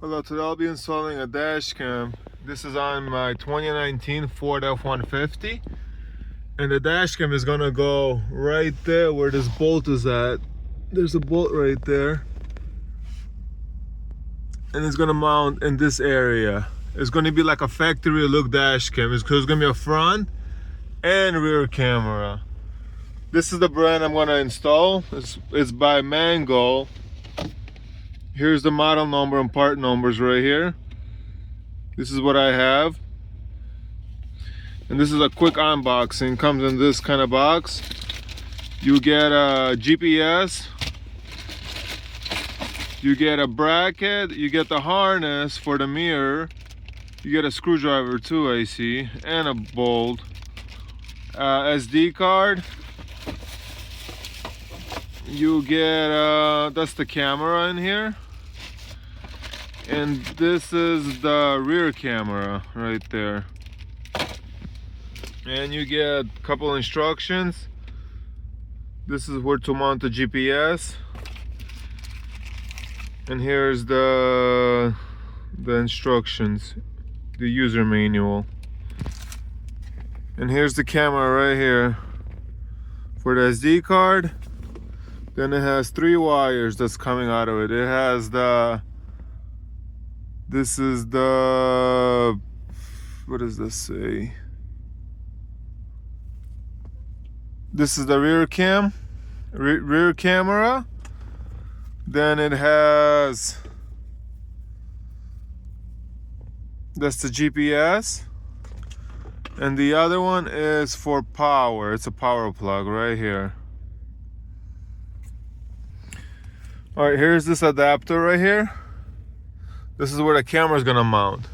Hello, today I'll be installing a dash cam. This is on my 2019 Ford F150. And the dash cam is gonna go right there where this bolt is at. There's a bolt right there. And it's gonna mount in this area. It's gonna be like a factory look dash cam. It's gonna be a front and rear camera. This is the brand I'm gonna install. It's by Mangoal. Here's the model number and part numbers right here. This is what I have. And this is a quick unboxing. Comes in this kind of box. You get a GPS. You get a bracket. You get the harness for the mirror. You get a screwdriver too, I see. And a bolt. SD card. You get, that's the camera in here. And this is the rear camera right there. And you get a couple instructions. This is where to mount the GPS. And here's the instructions, the user manual. And here's the camera right here for the SD card. Then it has 3 wires that's coming out of it. It has this is the, what does this say? This is the rear camera. Then it has, that's the GPS. And the other one is for power. It's a power plug right here. All right, here's this adapter right here. This is where the camera is gonna mount.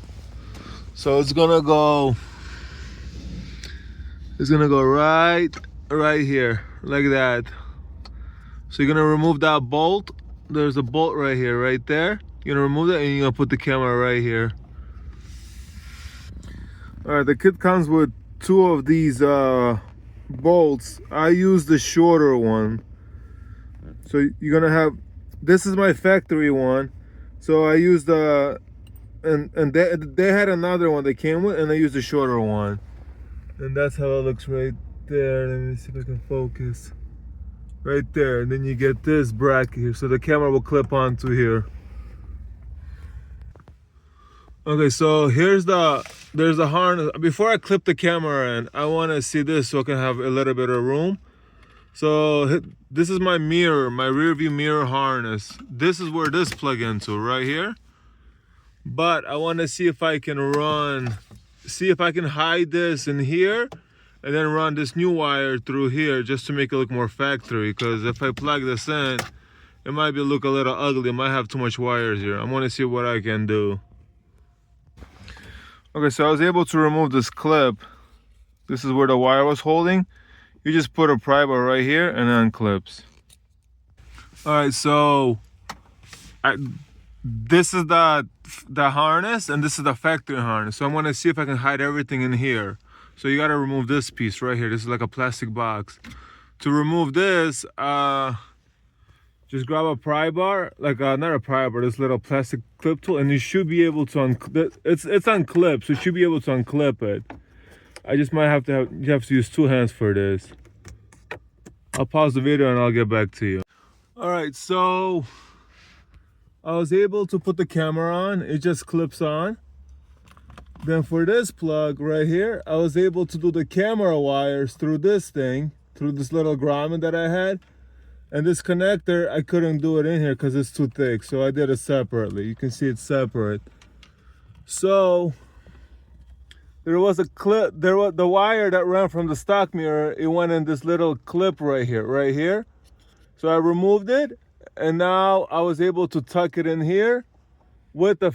So it's gonna go right here, like that. So you're gonna remove that bolt. There's a bolt right here, right there. You're gonna remove that and you're gonna put the camera right here. All right, the kit comes with 2 of these bolts. I use the shorter one. So you're gonna have, this is my factory one. So I used and they had another one they came with, and I used the shorter one. And that's how it looks right there. Let me see if I can focus. Right there. And then you get this bracket here, so the camera will clip onto here. Okay, so there's the harness. Before I clip the camera in, I want to see this so I can have a little bit of room. So this is my mirror, my rear view mirror harness. This is where this plug into, right here. But I want to see if I can hide this in here and then run this new wire through here just to make it look more factory. Because if I plug this in, it might look a little ugly. It might have too much wires here. I want to see what I can do. Okay, so I was able to remove this clip. This is where the wire was holding. You just put a pry bar right here and then clips. All right, so this is the harness and this is the factory harness. So I'm gonna see if I can hide everything in here. So you gotta remove this piece right here. This is like a plastic box. To remove this, just grab a pry bar, like not a pry bar, this little plastic clip tool, and you should be able to it's unclipped, so you should be able to unclip it. I just might have to use 2 hands for this. I'll pause the video and I'll get back to you. All right, so I was able to put the camera on. It just clips on. Then for this plug right here, I was able to do the camera wires through this thing, through this little grommet that I had. And this connector, I couldn't do it in here because it's too thick. So I did it separately. You can see it's separate. So there was a clip, the wire that ran from the stock mirror, it went in this little clip right here. So I removed it, and now I was able to tuck it in here with the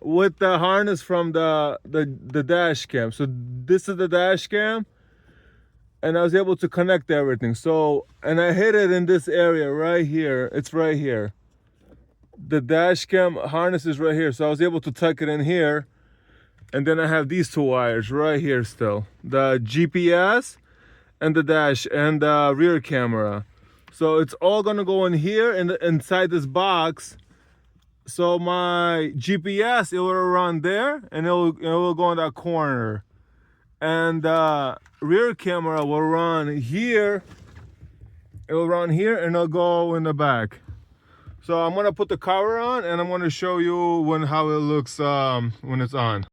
with the harness from the dash cam. So this is the dash cam, and I was able to connect everything. So, and I hid it in this area right here. It's right here. The dash cam harness is right here. So I was able to tuck it in here. And then I have these 2 wires right here still. The GPS and the dash and the rear camera. So it's all gonna go in here inside this box. So my GPS, it will run there, and it will go in that corner, and rear camera will run here. It will run here, and it'll go in the back. So I'm gonna put the cover on, and I'm gonna show you how it looks when it's on.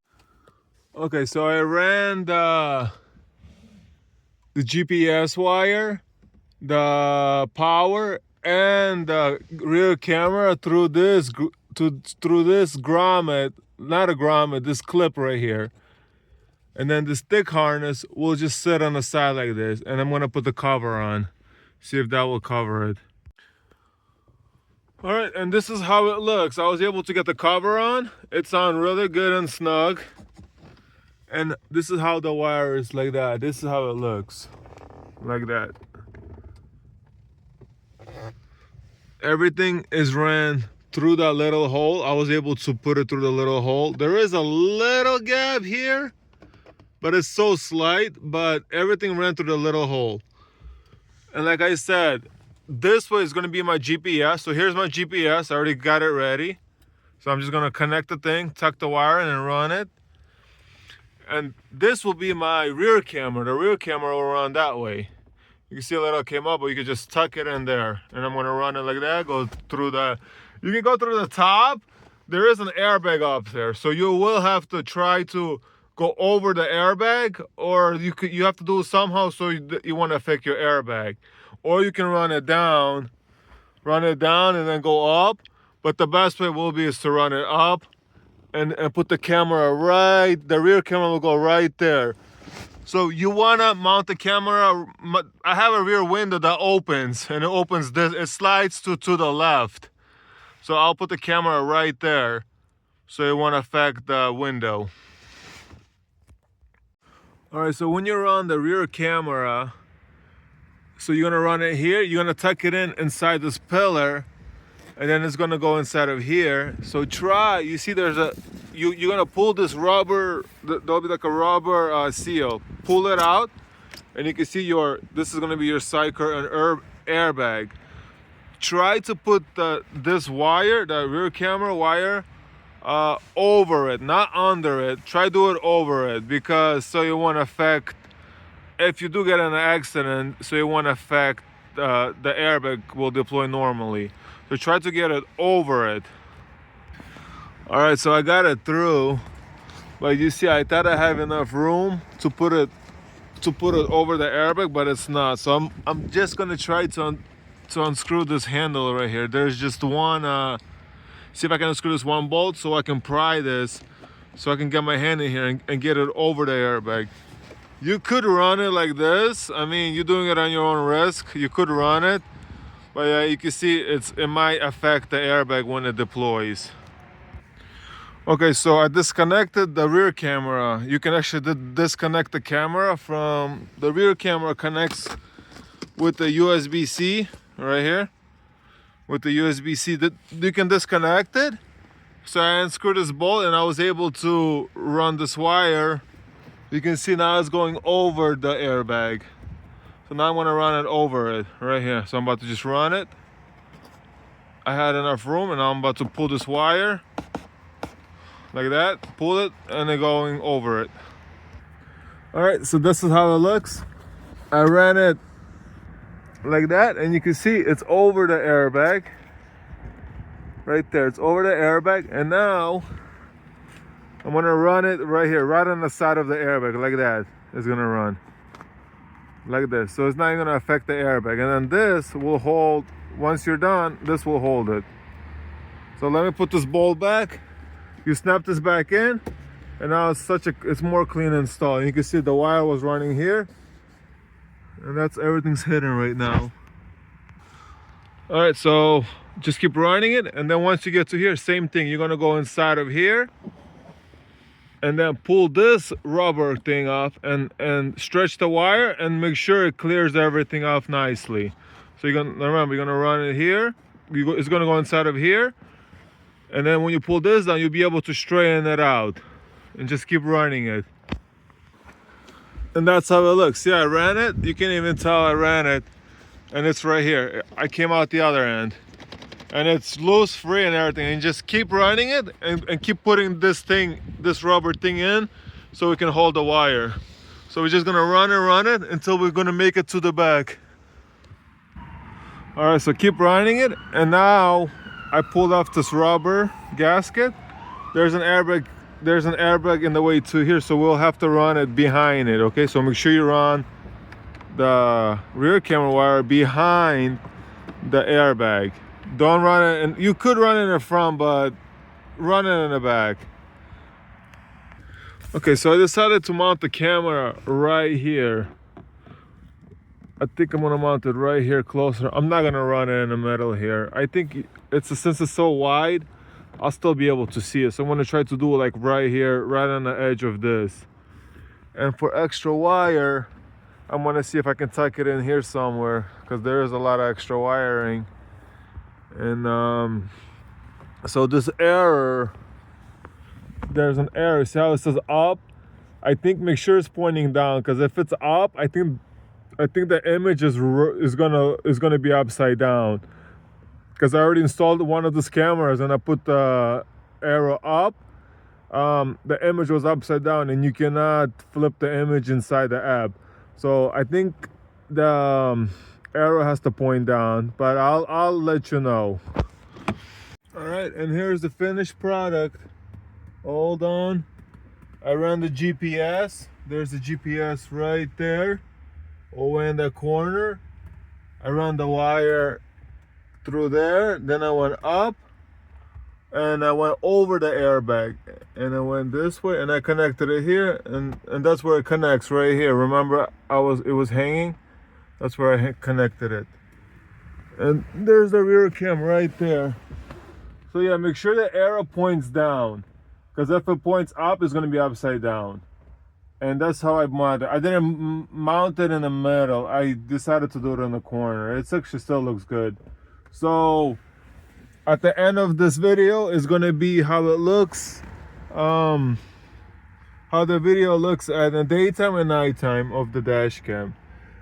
Okay, so I ran the GPS wire, the power, and the rear camera through this grommet, not a grommet, this clip right here. And then the stick harness will just sit on the side like this, and I'm gonna put the cover on, see if that will cover it. All right, and this is how it looks. I was able to get the cover on. It's on really good and snug. And this is how the wire is, like that. This is how it looks, like that. Everything is ran through that little hole. I was able to put it through the little hole. There is a little gap here, but it's so slight, but everything ran through the little hole. And like I said, this way is gonna be my GPS. So here's my GPS, I already got it ready. So I'm just gonna connect the thing, tuck the wire in and run it. And this will be my rear camera. The rear camera will run that way. You can see a little came up, but you can just tuck it in there. And I'm gonna run it like that, go through the, you can go through the top. There is an airbag up there. So you will have to try to go over the airbag, or you have to do it somehow so you want to affect your airbag. Or you can run it down and then go up. But the best way will be is to run it up and put the camera right, the rear camera will go right there. So you wanna mount the camera, I have a rear window that opens, and it opens this, it slides to the left. So I'll put the camera right there, so it won't affect the window. All right, so when you're on the rear camera, so you're gonna run it here, you're gonna tuck it in inside this pillar, and then it's gonna go inside of here. So try, you see there's a, you're gonna pull this rubber, there'll be like a rubber seal. Pull it out, and you can see this is gonna be your side curtain airbag. Try to put this wire, the rear camera wire, over it, not under it. Try do it over it, because so you won't affect, if you do get in an accident, so you won't affect the airbag will deploy normally. So try to get it over it. All right, so I got it through, but you see, I thought I have enough room to put it over the airbag, but it's not. So I'm just gonna try to unscrew this handle right here. There's just one. See if I can unscrew this one bolt so I can pry this, so I can get my hand in here and get it over the airbag. You could run it like this. I mean, you're doing it on your own risk. You could run it, but yeah, you can see it might affect the airbag when it deploys. Okay, so I disconnected the rear camera. You can actually disconnect the camera from the rear camera. Connects with the USB-C right here. With the USB-C, you can disconnect it. So I unscrewed this bolt, and I was able to run this wire. You can see now it's going over the airbag. So now I'm gonna run it over it right here. So I'm about to just run it. I had enough room, and now I'm about to pull this wire like that, pull it, and then going over it. All right, so this is how it looks. I ran it like that, and you can see it's over the airbag right there. It's over the airbag, and now I'm gonna run it right here, right on the side of the airbag, like that. It's gonna run like this, so it's not even gonna affect the airbag. And then this will hold, once you're done, this will hold it. So let me put this bolt back. You snap this back in, and now it's more clean installed. And you can see the wire was running here, and everything's hidden right now. All right, so just keep running it, and then once you get to here, same thing. You're gonna go inside of here, and then pull this rubber thing off, and stretch the wire, and make sure it clears everything off nicely. So you're gonna run it here. It's gonna go inside of here, and then when you pull this down, you'll be able to straighten it out, and just keep running it. And that's how it looks. See, I ran it. You can't even tell I ran it, and it's right here. I came out the other end. and it's loose free and everything, and just keep running it and keep putting this rubber thing in so we can hold the wire. So we're just gonna run it until we're gonna make it to the back. All right, so keep running it, and now I pulled off this rubber gasket. There's an airbag in the way too here, so we'll have to run it behind it. Okay, so make sure you run the rear camera wire behind the airbag. Don't run it, and you could run it in the front, but run it in the back. Okay, so I decided to mount the camera right here. I think I'm gonna mount it right here closer. I'm not gonna run it in the middle here. I think since it's so wide, I'll still be able to see it. So I'm gonna try to do it like right here, right on the edge of this. And for extra wire, I'm gonna see if I can tuck it in here somewhere, because there is a lot of extra wiring. And so this error, there's an error. See how it says up? I think make sure it's pointing down, because if it's up, I think the image is gonna be upside down, because I already installed one of these cameras and I put the arrow up. The image was upside down, and you cannot flip the image inside the app. So I think the arrow has to point down, but I'll let you know. All right, and here's the finished product. Hold on. I ran the GPS. There's the GPS right there, over in the corner. I ran the wire through there, then I went up and I went over the airbag, and I went this way and I connected it here, and that's where it connects, right here. Remember, it was hanging. That's where I connected it. And there's the rear cam right there. So yeah, make sure the arrow points down, because if it points up, it's going to be upside down. And that's how I mounted it. I didn't mount it in the middle. I decided to do it in the corner. It actually still looks good. So at the end of this video is going to be how it looks, how the video looks at the daytime and nighttime of the dash cam.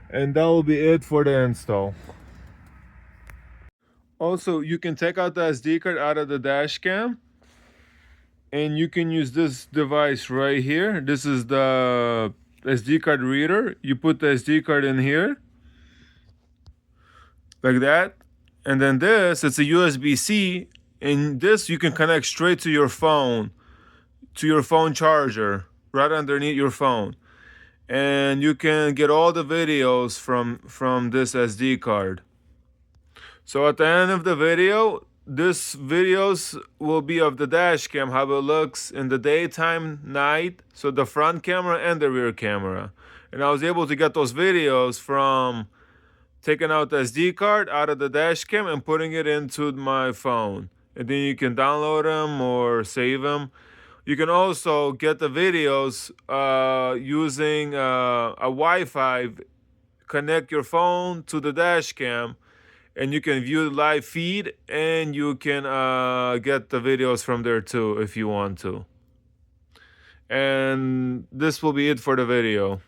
And that will be it for the install. Also, you can take out the SD card out of the dash cam, and you can use this device right here. This is the SD card reader. You put the SD card in here like that, and then this, it's a USB-C, and this you can connect straight to your phone charger right underneath your phone, and you can get all the videos from this SD card. So at the end of the video, this videos will be of the dash cam, how it looks in the daytime, night, so the front camera and the rear camera. And I was able to get those videos from taking out the SD card out of the dash cam and putting it into my phone. And then you can download them or save them. You can also get the videos using a Wi-Fi. Connect your phone to the dash cam, and you can view the live feed, and you can get the videos from there too if you want to. And this will be it for the video.